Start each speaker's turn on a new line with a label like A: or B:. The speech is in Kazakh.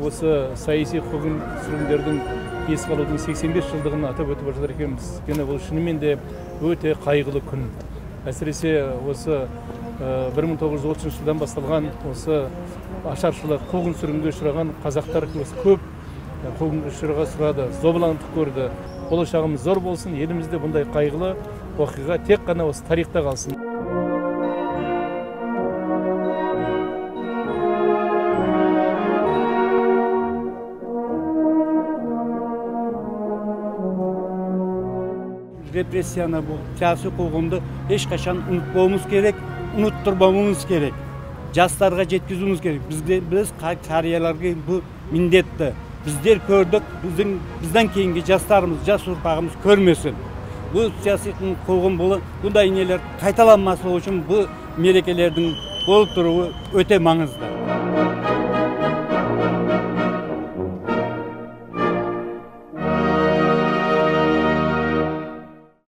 A: осы саяси қуғын сүргіндердің еске алудың 85 жылдығын атап өтіп жатыр екенбіз. Өйткені бұл шынымен де өте қайғылы күн. Әсіресе осы 1930 жылдан басталған осы ашаршылық қуғын сүргінге ұшыраған қазақтар көп қуғынға ұшырады, зобалаңдық көрді. Болашағымыз зор болсын, елімізде бұндай қайғылы оқиға тек қана осы тарихта қалсын.
B: Repressiyana bu siyasi quvğundu ешқашан unutmamamız gerek, unutturmamamız gerek. Жастарға жеткізуіміз керек. Біз қарияларға bu міндетті. Біздер көрдік, бізден кейінгі жастарымыз, жас ұрпағымыз көрмесін. Bu siyasi quvğun бұндай нелер қайталанмасы үшін bu мерекелердің болып тұруы өте маңызды.